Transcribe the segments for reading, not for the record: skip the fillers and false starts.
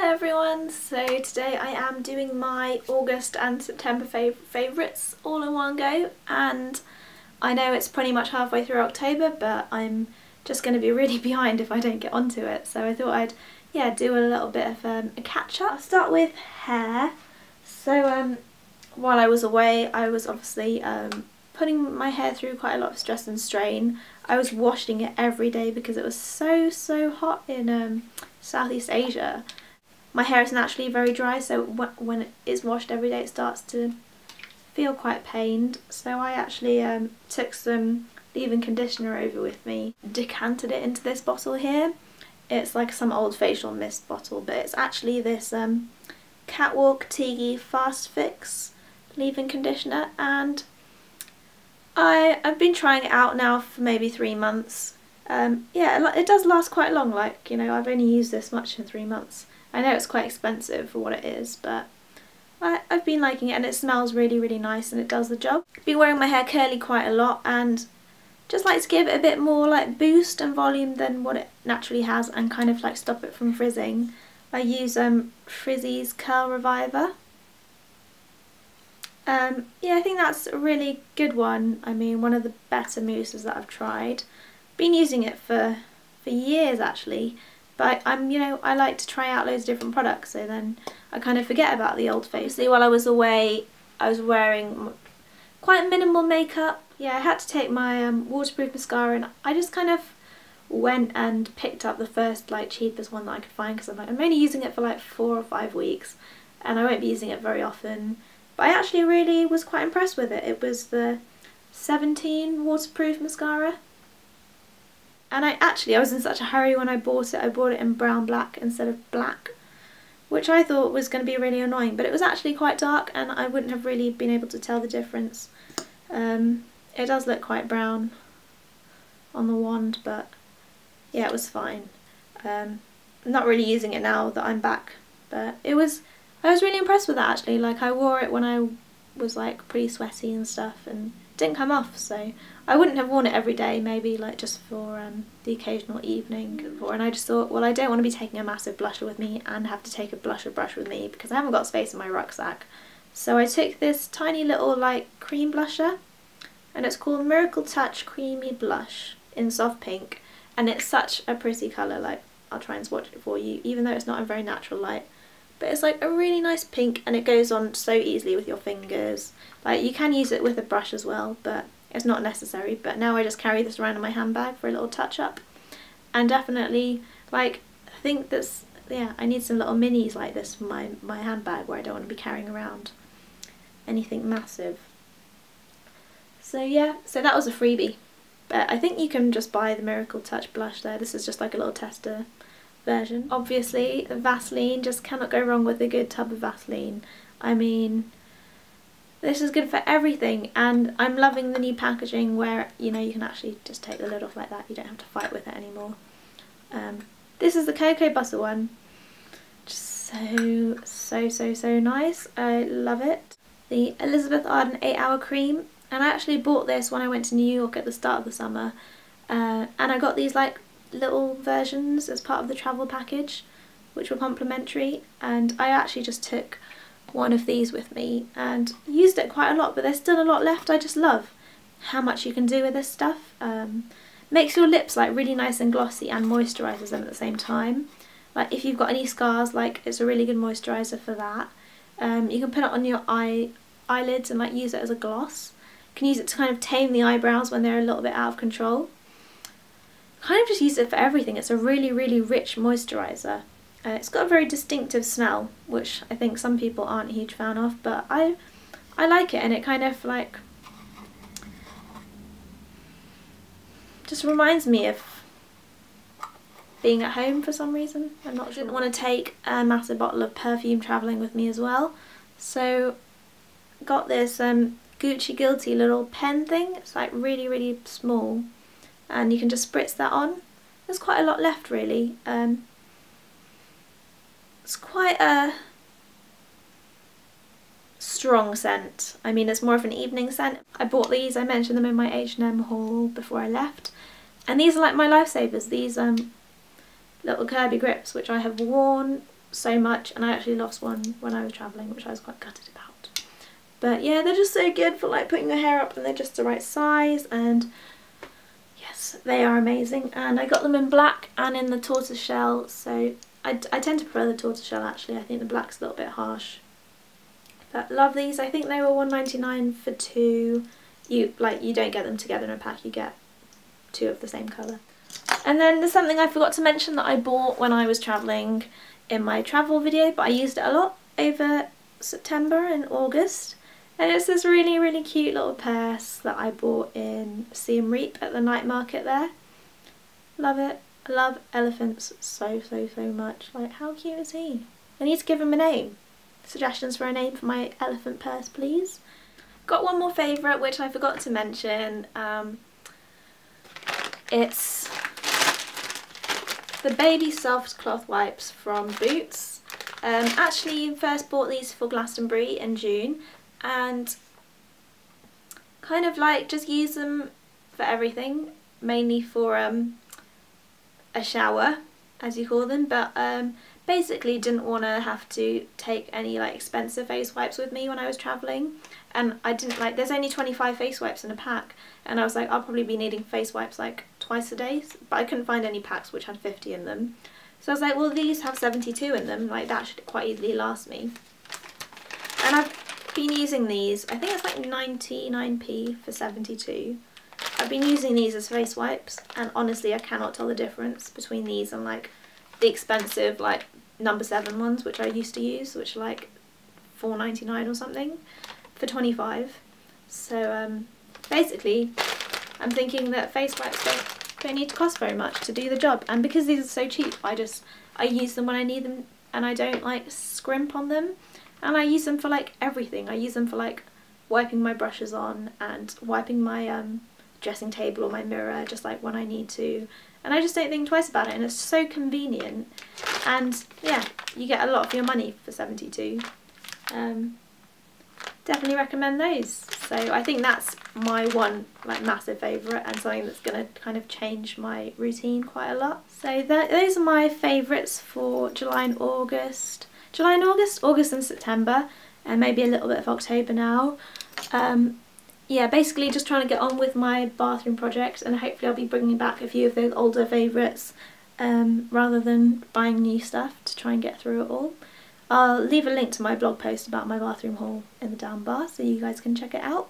Hi everyone, so today I am doing my August and September favourites all in one go, and I know it's pretty much halfway through October, but I'm just going to be really behind if I don't get onto it, so I thought I'd do a little bit of a catch up. I'll start with hair. So while I was away I was obviously putting my hair through quite a lot of stress and strain. I was washing it every day because it was so hot in Southeast Asia. My hair is naturally very dry, so when it is washed every day it starts to feel quite pained. So I actually took some leave-in conditioner over with me, decanted it into this bottle here. It's like some old facial mist bottle, but it's actually this Catwalk TIGI Fast Fix leave-in conditioner, and I've been trying it out now for maybe 3 months. Yeah, it does last quite long, like, you know, I've only used this much in 3 months. I know it's quite expensive for what it is, but I've been liking it, and it smells really nice and it does the job. I've been wearing my hair curly quite a lot and just like to give it a bit more like boost and volume than what it naturally has, and kind of like stop it from frizzing. I use Frizz-Ease Curl Reviver. Yeah, I think that's a really good one. I mean, one of the better mousses that I've tried. Been using it for years actually, but I like to try out loads of different products, so then I kind of forget about the old face. See, while I was away I was wearing quite minimal makeup. Yeah, I had to take my waterproof mascara, and I just kind of went and picked up the first like cheapest one that I could find, because I'm only using it for like 4 or 5 weeks and I won't be using it very often. But I actually really was quite impressed with it. It was the 17 waterproof mascara. And I was in such a hurry when I bought it. I bought it in brown black instead of black, which I thought was going to be really annoying, but it was actually quite dark and I wouldn't have really been able to tell the difference. It does look quite brown on the wand, but yeah, it was fine. I'm not really using it now that I'm back, but I was really impressed with that actually. Like, I wore it when I was like pretty sweaty and stuff and it didn't come off, so I wouldn't have worn it every day, maybe like just for the occasional evening. And I just thought, well, I don't want to be taking a massive blusher with me and have to take a blusher brush with me because I haven't got space in my rucksack. So I took this tiny little like cream blusher, and it's called Miracle Touch Creamy Blush in soft pink, and it's such a pretty colour. Like, I'll try and swatch it for you, even though it's not a very natural light. But it's like a really nice pink, and it goes on so easily with your fingers. Like, you can use it with a brush as well, but it's not necessary. But now I just carry this around in my handbag for a little touch up. And definitely, like, I think that's, yeah, I need some little minis like this for my handbag where I don't want to be carrying around anything massive. So yeah, so that was a freebie. But I think you can just buy the Miracle Touch blush there. This is just like a little tester version. Obviously, Vaseline, just cannot go wrong with a good tub of Vaseline. I mean, this is good for everything, and I'm loving the new packaging where, you know, you can actually just take the lid off like that. You don't have to fight with it anymore. This is the cocoa butter one. Just so nice. I love it. The Elizabeth Arden 8-Hour Cream, and I actually bought this when I went to New York at the start of the summer, and I got these like little versions as part of the travel package, which were complimentary, and I actually just took one of these with me and used it quite a lot, but there's still a lot left. I just love how much you can do with this stuff. Makes your lips like really nice and glossy and moisturises them at the same time. Like, if you've got any scars, like, it's a really good moisturiser for that. You can put it on your eyelids and like use it as a gloss. You can use it to kind of tame the eyebrows when they're a little bit out of control. Kind of just use it for everything. It's a really rich moisturiser. It's got a very distinctive smell, which I think some people aren't a huge fan of, but I like it, and it kind of like just reminds me of being at home for some reason. I'm not sure. I didn't want to take a massive bottle of perfume travelling with me as well, so got this Gucci Guilty little pen thing. It's like really small, and you can just spritz that on. There's quite a lot left really. It's quite a strong scent. I mean, it's more of an evening scent. I bought these, I mentioned them in my H&M haul before I left, and these are like my lifesavers. These little Kirby grips, which I have worn so much, and I actually lost one when I was travelling, which I was quite gutted about. But yeah, they're just so good for like putting your hair up, and they're just the right size, and yes, they are amazing. And I got them in black and in the tortoiseshell, so I tend to prefer the tortoiseshell actually. I think the black's a little bit harsh. But love these. I think they were $1.99 for 2. You don't get them together in a pack, you get 2 of the same colour. And then there's something I forgot to mention that I bought when I was travelling in my travel video, but I used it a lot over September and August. And it's this really, really cute little purse that I bought in See and Reap at the night market there. Love it. I love elephants so, so, so much. Like, how cute is he? I need to give him a name. Suggestions for a name for my elephant purse, please. Got one more favourite which I forgot to mention. It's the Baby Soft Cloth Wipes from Boots. Actually first bought these for Glastonbury in June, and kind of like just use them for everything, mainly for a shower, as you call them, but basically didn't want to have to take any like expensive face wipes with me when I was travelling, and I didn't like, there's only 25 face wipes in a pack, and I was like, I'll probably be needing face wipes like twice a day, but I couldn't find any packs which had 50 in them. So I was like, well, these have 72 in them, like that should quite easily last me. And I've been using these, I think it's like 99p for 72. I've been using these as face wipes, and honestly I cannot tell the difference between these and like the expensive like number 7 ones which I used to use, which are like $4.99 or something for 25. So basically I'm thinking that face wipes don't need to cost very much to do the job, and because these are so cheap I use them when I need them, and I don't like scrimp on them, and I use them for like everything. I use them for like wiping my brushes on and wiping my dressing table or my mirror just like when I need to, and I just don't think twice about it, and it's so convenient, and yeah, you get a lot for your money for 72. Definitely recommend those. So I think that's my one like massive favourite, and something that's going to kind of change my routine quite a lot. So those are my favourites for July and August. August and September, and maybe a little bit of October now. Yeah, basically just trying to get on with my bathroom project, and hopefully I'll be bringing back a few of those older favourites rather than buying new stuff to try and get through it all. I'll leave a link to my blog post about my bathroom haul in the down bar so you guys can check it out.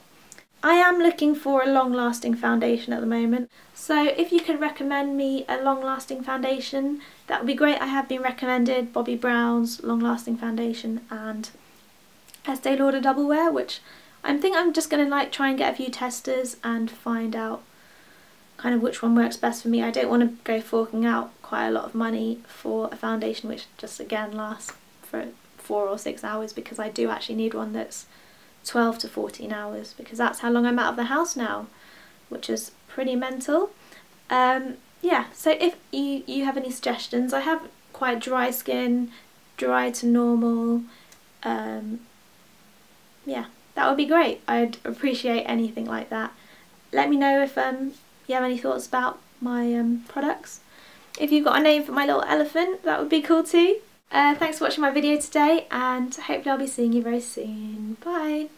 I am looking for a long-lasting foundation at the moment, so if you could recommend me a long-lasting foundation, that would be great. I have been recommended Bobbi Brown's long-lasting foundation and Estee Lauder Double Wear, which I think I'm just going to like try and get a few testers and find out kind of which one works best for me. I don't want to go forking out quite a lot of money for a foundation which just again lasts for 4 or 6 hours, because I do actually need one that's 12 to 14 hours, because that's how long I'm out of the house now, which is pretty mental. Yeah, so if you have any suggestions, I have quite dry skin, dry to normal, yeah, that would be great. I'd appreciate anything like that. Let me know if you have any thoughts about my products. If you've got a name for my little elephant, that would be cool too. Thanks for watching my video today, and hopefully I'll be seeing you very soon. Bye!